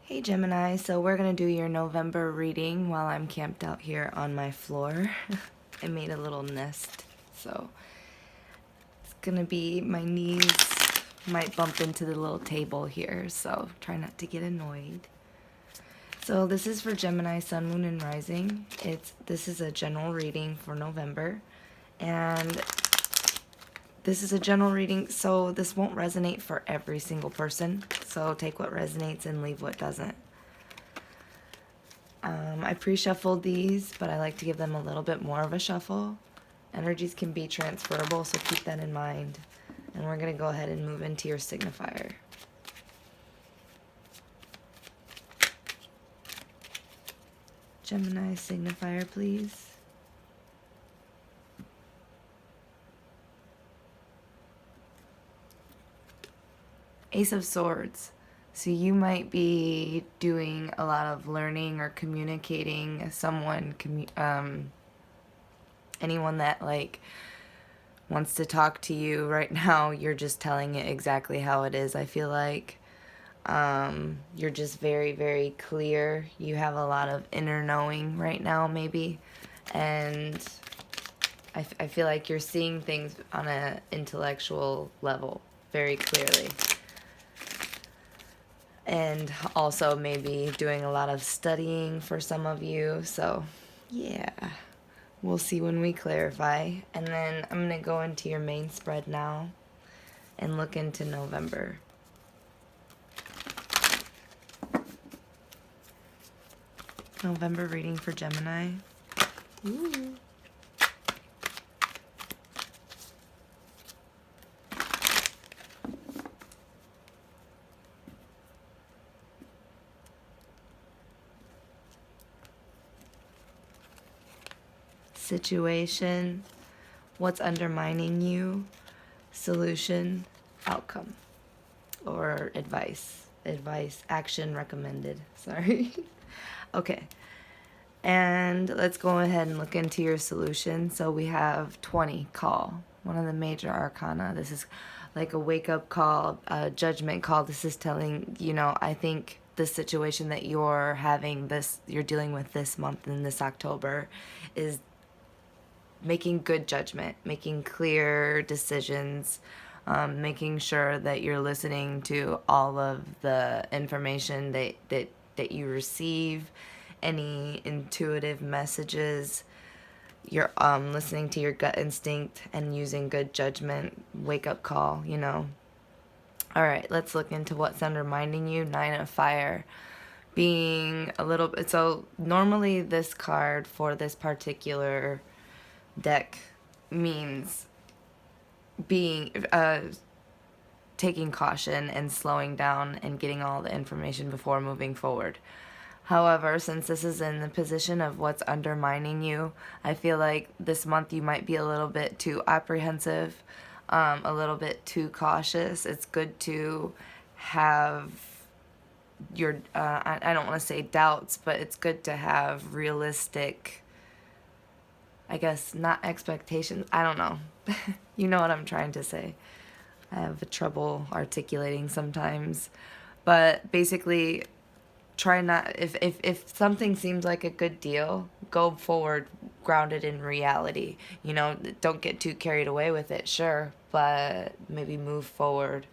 Hey Gemini, so we're going to do your November reading while I'm camped out here on my floor. I made a little nest, so it's going to be, my knees might bump into the little table here, so try not to get annoyed. So this is for Gemini, Sun, Moon, and Rising. This is a general reading for November, and this is a general reading, so this won't resonate for every single person. So take what resonates and leave what doesn't. I pre-shuffled these, but I like to give them a little bit more of a shuffle. Energies can be transferable, so keep that in mind. And we're going to go ahead and move into your signifier. Gemini signifier, please. Ace of Swords. So you might be doing a lot of learning or communicating. Anyone that like wants to talk to you right now, you're just telling it exactly how it is. I feel like you're just very, very clear. You have a lot of inner knowing right now, maybe, and I feel like you're seeing things on an intellectual level very clearly. And also maybe doing a lot of studying for some of you. So yeah, we'll see when we clarify. And then I'm going to go into your main spread now and look into November. November reading for Gemini. Ooh. Situation, what's undermining you, solution, outcome, or advice, action recommended, sorry. Okay, and let's go ahead and look into your solution. So we have 20, call, one of the major arcana. This is like a wake-up call, a judgment call. This is telling, I think the situation that you're dealing with this month in this October is making good judgment, making clear decisions, making sure that you're listening to all of the information that you receive, any intuitive messages. You're listening to your gut instinct and using good judgment, wake-up call, All right, let's look into what's undermining you. 9 of Fire. Being a little bit... So normally this card for this particular deck means being taking caution and slowing down and getting all the information before moving forward. However, since this is in the position of what's undermining you, I feel like this month you might be a little bit too apprehensive, a little bit too cautious. It's good to have your I don't want to say doubts, but it's good to have realistic, I guess, not expectations. I don't know. You know what I'm trying to say. I have trouble articulating sometimes. But basically, try not... If something seems like a good deal, go forward grounded in reality. Don't get too carried away with it, sure. But maybe move forward.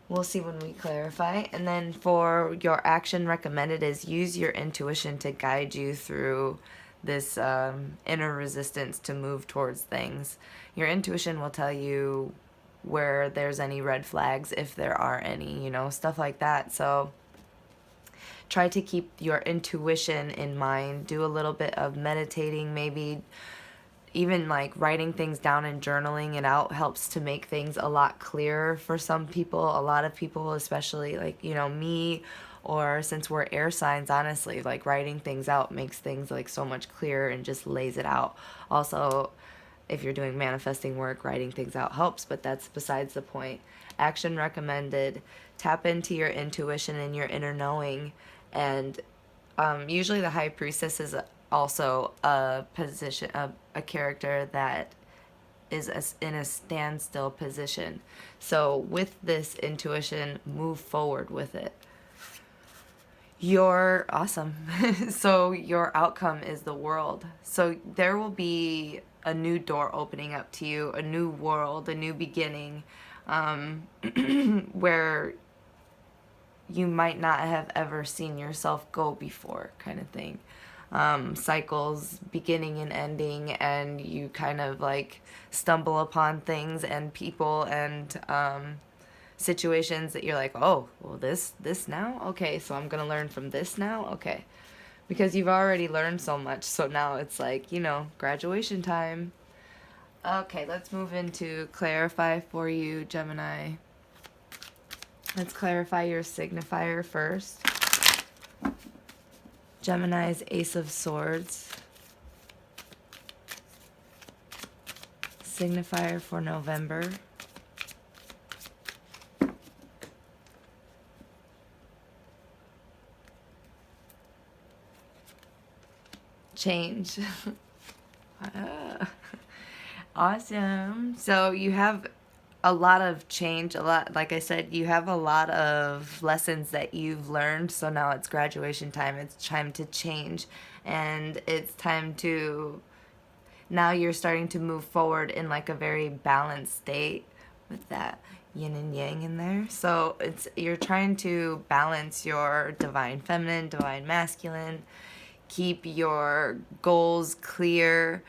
We'll see when we clarify. And then for your action recommended is use your intuition to guide you through this inner resistance to move towards things. Your intuition will tell you where there's any red flags, if there are any, stuff like that. So try to keep your intuition in mind. Do a little bit of meditating, maybe even like writing things down and journaling it out helps to make things a lot clearer for some people. A lot of people, especially like, me, or since we're air signs, honestly, like writing things out makes things like so much clearer and just lays it out. Also, if you're doing manifesting work, writing things out helps, but that's besides the point. Action recommended. Tap into your intuition and your inner knowing. And usually the High Priestess is also a character that is in a standstill position. So with this intuition, move forward with it. You're awesome. So your outcome is the world. So there will be a new door opening up to you, a new world, a new beginning, where you might not have ever seen yourself go before, kind of thing. Cycles beginning and ending, and you kind of like stumble upon things and people and situations that you're like, oh, well, this now? Okay, so I'm gonna learn from this now? Okay. Because you've already learned so much, so now it's like, you know, graduation time. Okay, let's move into clarify for you, Gemini. Let's clarify your signifier first. Gemini's Ace of Swords. Signifier for November. Change. Awesome. So you have a lot of change, a lot, like I said, you have a lot of lessons that you've learned. So now it's graduation time. It's time to change, and it's time to, now you're starting to move forward in like a very balanced state with that yin and yang in there. So it's, you're trying to balance your divine feminine, divine masculine, keep your goals clear,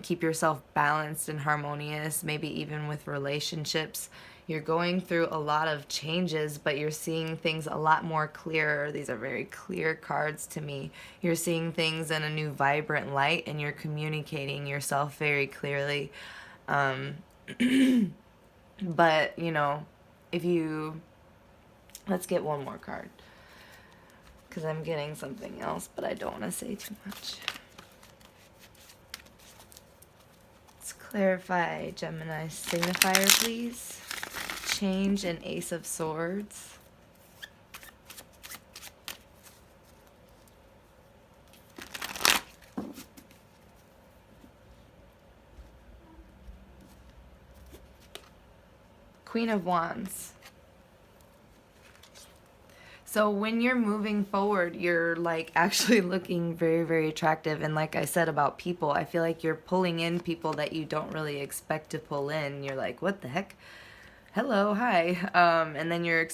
keep yourself balanced and harmonious, maybe even with relationships. You're going through a lot of changes, but you're seeing things a lot more clearer. These are very clear cards to me. You're seeing things in a new vibrant light, and you're communicating yourself very clearly. But, you know, if you, let's get one more card, because I'm getting something else, but I don't want to say too much. Let's clarify Gemini's signifier, please. Change and Ace of Swords. Queen of Wands. So when you're moving forward, you're like actually looking very, very attractive. And like I said about people, I feel like you're pulling in people that you don't really expect to pull in. You're like, what the heck? Hello, hi. And then you're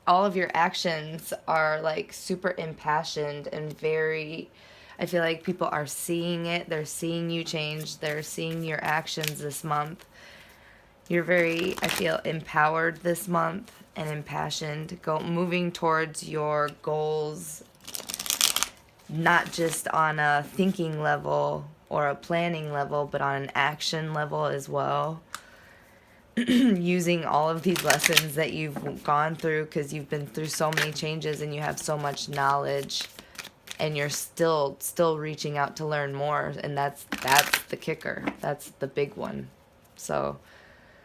all of your actions are like super impassioned and very, I feel like people are seeing it. They're seeing you change. They're seeing your actions this month. You're very, I feel, empowered this month and impassioned, moving towards your goals, not just on a thinking level or a planning level, but on an action level as well. Using all of these lessons that you've gone through, because you've been through so many changes and you have so much knowledge, and you're still reaching out to learn more, and that's the kicker. That's the big one. So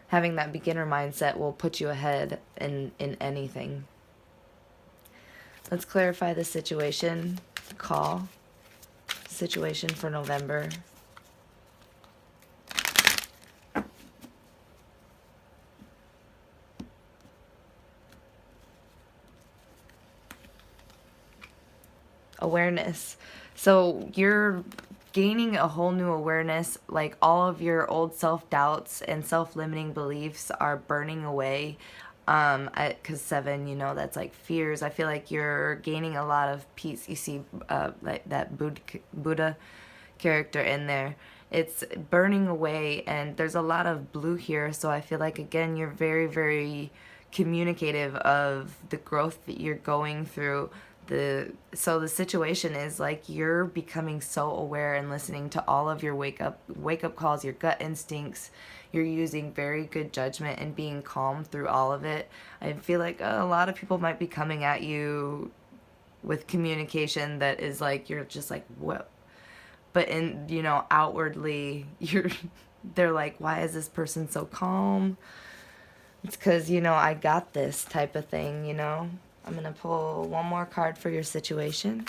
having that beginner mindset will put you ahead in anything. Let's clarify the situation. Call. Situation for November. Awareness. So you're gaining a whole new awareness, like all of your old self-doubts and self-limiting beliefs are burning away. Because 7, you know, that's like fears. I feel like you're gaining a lot of peace. You see like that Buddha character in there. It's burning away, and there's a lot of blue here. So I feel like, again, you're very, very communicative of the growth that you're going through. So the situation is like you're becoming so aware and listening to all of your wake up calls, your gut instincts. You're using very good judgment and being calm through all of it. I feel like a lot of people might be coming at you with communication that is like, you're just like, what? But in, you know, outwardly, they're like, why is this person so calm? It's because, you know, I got this type of thing, you know. I'm going to pull one more card for your situation.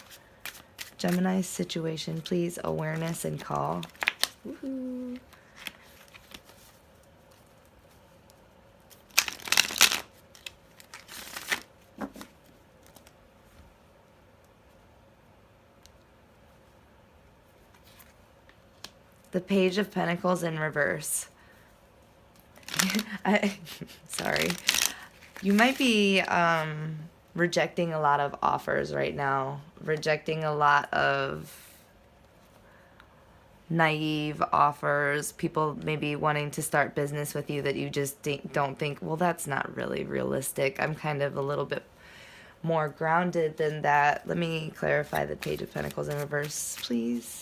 Gemini's situation, please. Awareness and call. Woohoo. The Page of Pentacles in reverse. Sorry. You might be rejecting a lot of offers right now. Rejecting a lot of naive offers. People maybe wanting to start business with you that you just don't think, well, that's not really realistic. I'm kind of a little bit more grounded than that. Let me clarify the Page of Pentacles in reverse, please.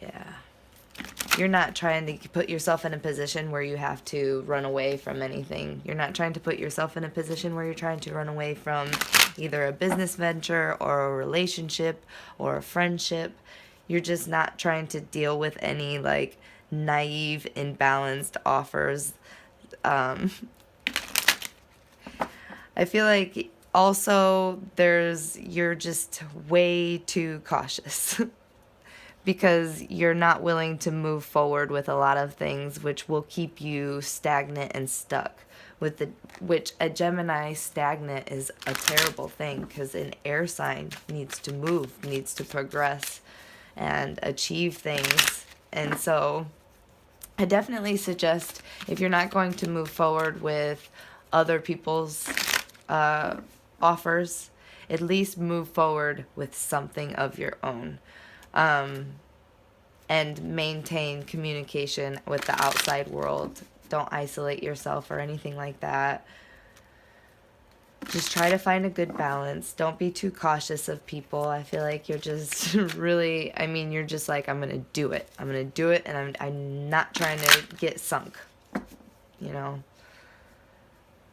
Yeah. You're not trying to put yourself in a position where you have to run away from anything. You're not trying to put yourself in a position where you're trying to run away from either a business venture or a relationship or a friendship. You're just not trying to deal with any like naive, imbalanced offers. I feel like also you're just way too cautious. Because you're not willing to move forward with a lot of things, which will keep you stagnant and stuck. Which a Gemini stagnant is a terrible thing, because an air sign needs to move, needs to progress and achieve things. And so I definitely suggest, if you're not going to move forward with other people's offers, at least move forward with something of your own. And maintain communication with the outside world. Don't isolate yourself or anything like that. Just try to find a good balance. Don't be too cautious of people. I feel like you're just really, you're just like, I'm going to do it. I'm going to do it, and I'm not trying to get sunk. You know?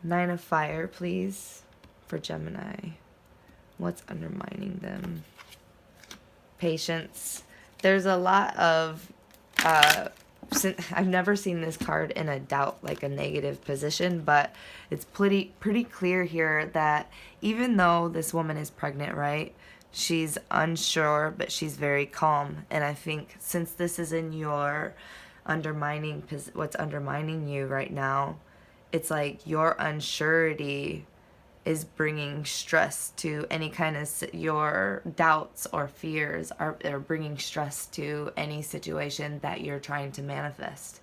9 of Fire, please, for Gemini. What's undermining them? Patience. There's a lot of, I've never seen this card in a doubt, like a negative position, but it's pretty clear here that even though this woman is pregnant, right, she's unsure, but she's very calm. And I think since this is in your what's undermining you right now, it's like your unsurety is bringing stress to any kind of, your doubts or fears are bringing stress to any situation that you're trying to manifest.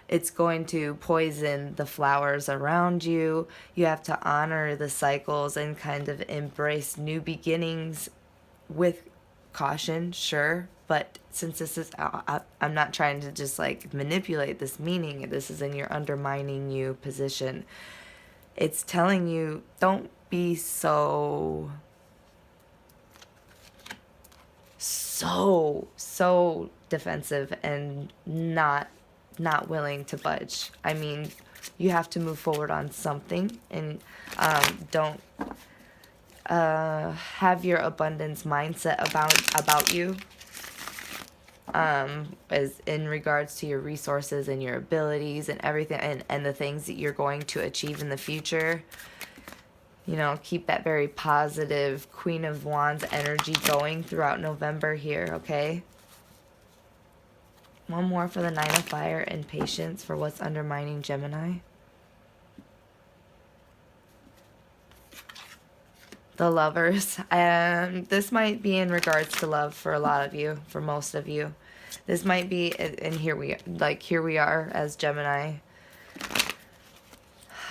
It's going to poison the flowers around you. You have to honor the cycles and kind of embrace new beginnings with caution, sure. But since this is, I'm not trying to just like manipulate this meaning. This is in your undermining you position. It's telling you, don't be so defensive and not willing to budge. You have to move forward on something, and don't have your abundance mindset about you. As in regards to your resources and your abilities and everything, and the things that you're going to achieve in the future. You know, keep that very positive Queen of Wands energy going throughout November here, okay? One more for the 9 of Fire and Patience for what's undermining Gemini. The Lovers. This might be in regards to love for a lot of you, for most of you. This might be, and here we are as Gemini.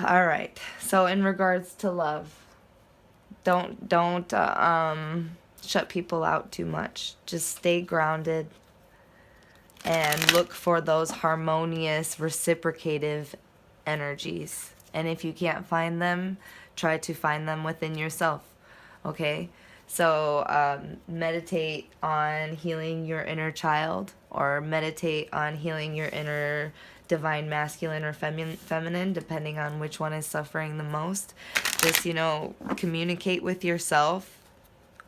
All right. So in regards to love, don't shut people out too much. Just stay grounded and look for those harmonious, reciprocative energies. And if you can't find them, try to find them within yourself. Okay? So meditate on healing your inner child, or meditate on healing your inner divine masculine or feminine, depending on which one is suffering the most. Just, communicate with yourself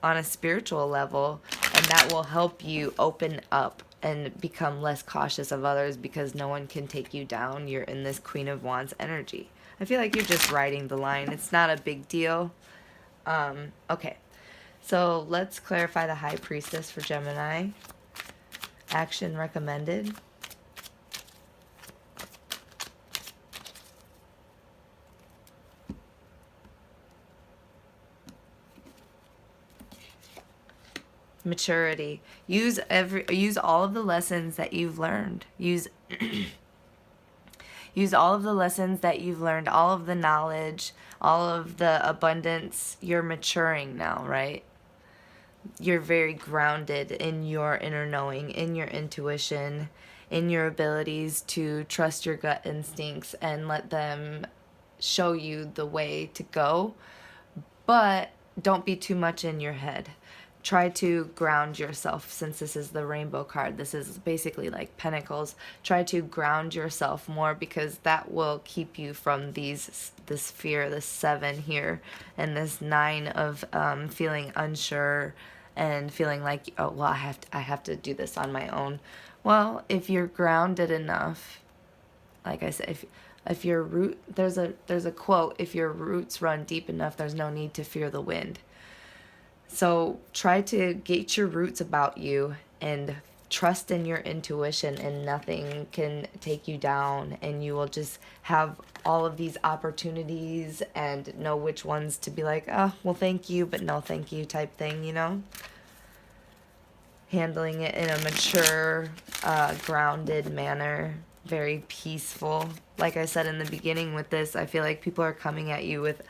on a spiritual level, and that will help you open up and become less cautious of others, because no one can take you down. You're in this Queen of Wands energy. I feel like you're just riding the line. It's not a big deal. Okay. So let's clarify the High Priestess for Gemini. Action recommended. Maturity. Use all of the lessons that you've learned. Use all of the lessons that you've learned, all of the knowledge, all of the abundance. You're maturing now, right? You're very grounded in your inner knowing, in your intuition, in your abilities to trust your gut instincts and let them show you the way to go. But don't be too much in your head. Try to ground yourself, since this is the rainbow card. This is basically like pentacles. Try to ground yourself more, because that will keep you from this fear, this 7 here, and this 9 of feeling unsure and feeling like, oh, well, I have to do this on my own. Well, if you're grounded enough, like I said, if your root, there's a quote, if your roots run deep enough, there's no need to fear the wind. So try to get your roots about you and trust in your intuition, and nothing can take you down, and you will just have all of these opportunities and know which ones to be like, oh, well, thank you, but no thank you type thing, you know? Handling it in a mature, grounded manner, very peaceful. Like I said in the beginning with this, I feel like people are coming at you with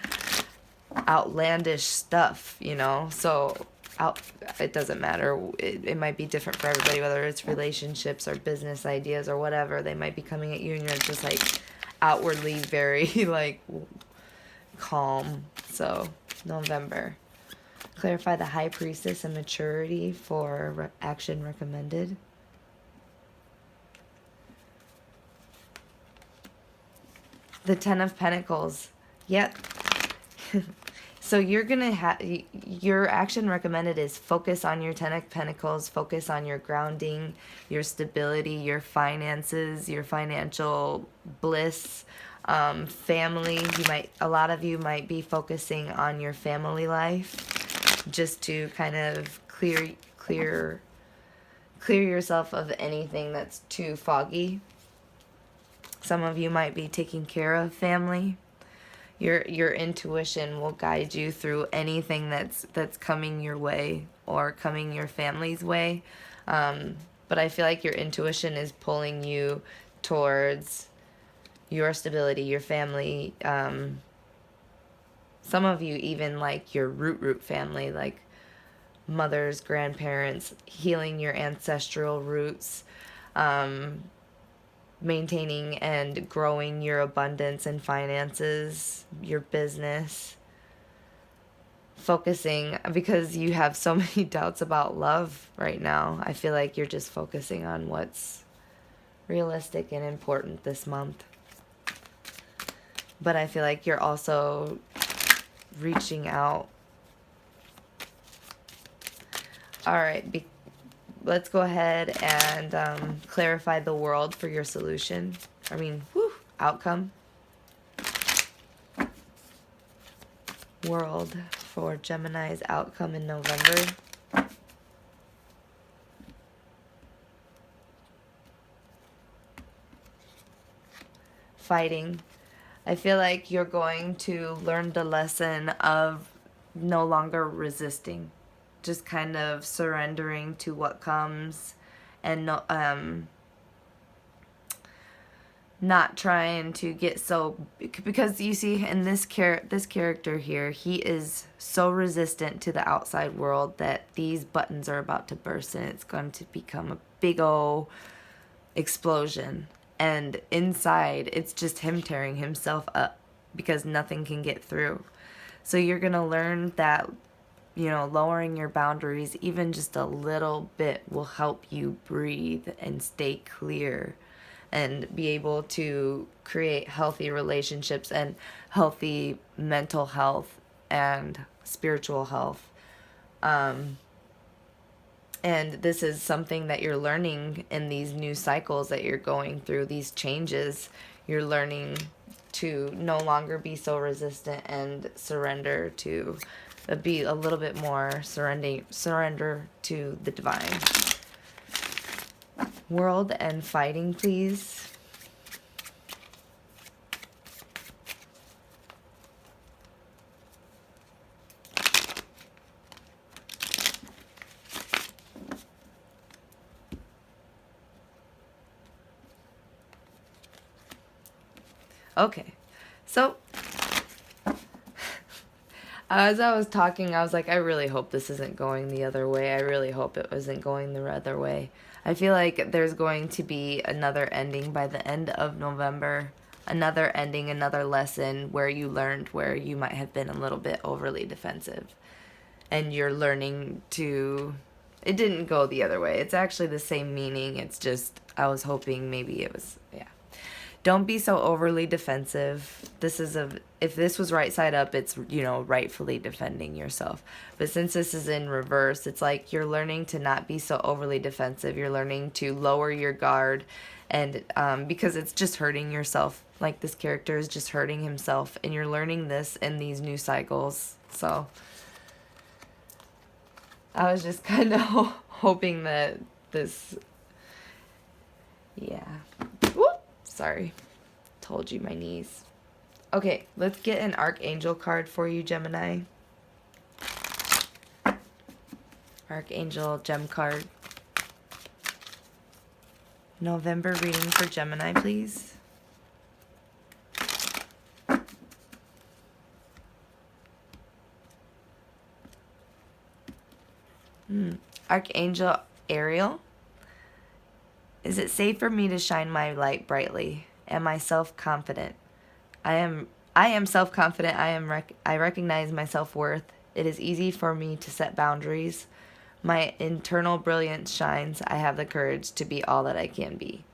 outlandish stuff, you know? So it doesn't matter. It might be different for everybody, whether it's relationships or business ideas or whatever. They might be coming at you and you're just like outwardly very like calm. So November. Clarify the High Priestess and maturity for action recommended. The 10 of Pentacles. Yep. So you're going to have, your action recommended is focus on your 10 of Pentacles, focus on your grounding, your stability, your finances, your financial bliss, family. A lot of you might be focusing on your family life, just to kind of clear yourself of anything that's too foggy. Some of you might be taking care of family. Your intuition will guide you through anything that's coming your way or coming your family's way. But I feel like your intuition is pulling you towards your stability, your family. Some of you even like your root family, like mothers, grandparents, healing your ancestral roots, maintaining and growing your abundance and finances, your business, focusing, because you have so many doubts about love right now. I feel like you're just focusing on what's realistic and important this month. But I feel like you're also reaching out. All right, let's go ahead and clarify the world for your solution. Outcome. World for Gemini's outcome in November. Fighting. I feel like you're going to learn the lesson of no longer resisting. Just kind of surrendering to what comes, and not trying to get so, because you see in this character here, he is so resistant to the outside world that these buttons are about to burst and it's going to become a big old explosion, and inside it's just him tearing himself up because nothing can get through. So you're gonna learn that, lowering your boundaries even just a little bit will help you breathe and stay clear and be able to create healthy relationships and healthy mental health and spiritual health. And this is something that you're learning in these new cycles that you're going through, these changes. You're learning to no longer be so resistant and surrender to be a little bit more surrender to the divine. World and fighting, please. Okay. So, as I was talking, I was like, I really hope this isn't going the other way. I really hope it wasn't going the other way. I feel like there's going to be another ending by the end of November. Another ending, another lesson where you learned where you might have been a little bit overly defensive. And you're learning to... It didn't go the other way. It's actually the same meaning. It's just, I was hoping maybe it was, yeah. Don't be so overly defensive. If this was right side up, it's, you know, rightfully defending yourself. But since this is in reverse, it's like you're learning to not be so overly defensive. You're learning to lower your guard, and because it's just hurting yourself. Like, this character is just hurting himself, and you're learning this in these new cycles. So I was just kind of hoping that this, yeah. Whoop, sorry. Told you my knees. Okay, let's get an Archangel card for you, Gemini. Archangel gem card. November reading for Gemini, please. Archangel Ariel. Is it safe for me to shine my light brightly? Am I self-confident? I am self-confident. I recognize my self-worth. It is easy for me to set boundaries. My internal brilliance shines. I have the courage to be all that I can be.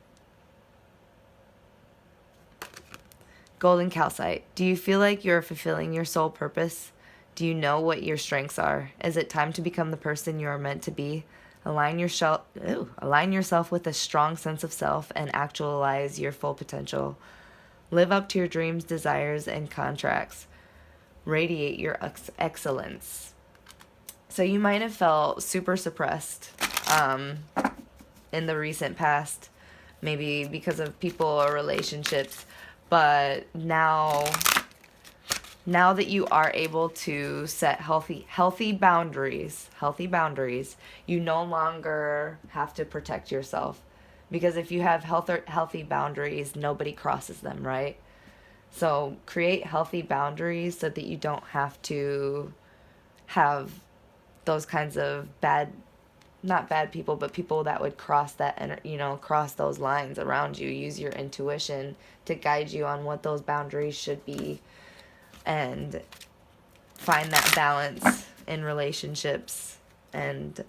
Golden Calcite. Do you feel like you're fulfilling your soul purpose? Do you know what your strengths are? Is it time to become the person you are meant to be? Align yourself with a strong sense of self and actualize your full potential. Live up to your dreams, desires, and contracts. Radiate your excellence. So you might have felt super suppressed in the recent past, maybe because of people or relationships, but now that you are able to set healthy boundaries, you no longer have to protect yourself. Because if you have healthy boundaries, nobody crosses them, right? So create healthy boundaries so that you don't have to have those kinds of not bad people, but people that would cross cross those lines around you. Use your intuition to guide you on what those boundaries should be, and find that balance in relationships and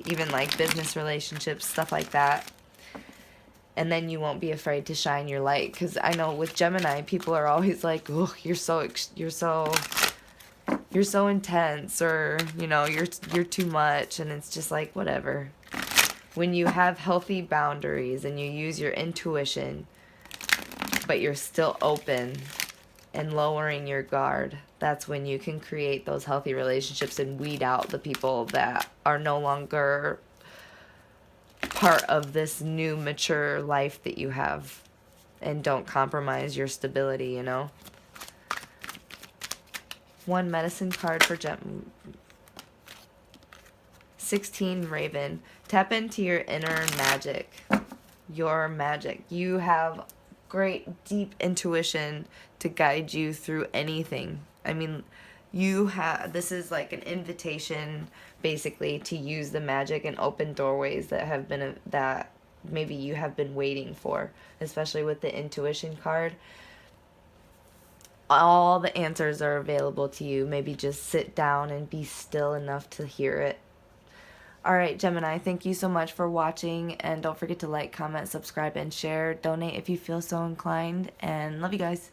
even like business relationships, stuff like that. And then you won't be afraid to shine your light. Because I know with Gemini, people are always like, "Oh, you're so intense," or you're too much, and it's just like, whatever. When you have healthy boundaries and you use your intuition, but you're still open and lowering your guard, that's when you can create those healthy relationships and weed out the people that are no longer part of this new mature life that you have, and don't compromise your stability, One medicine card for 16 Raven. Tap into your inner magic. Your magic. You have great deep intuition to guide you through anything. I mean, this is like an invitation basically to use the magic and open doorways that maybe you have been waiting for, especially with the intuition card. All the answers are available to you. Maybe just sit down and be still enough to hear it. All right, Gemini, thank you so much for watching, and don't forget to like, comment, subscribe, and share. Donate if you feel so inclined, and love you guys.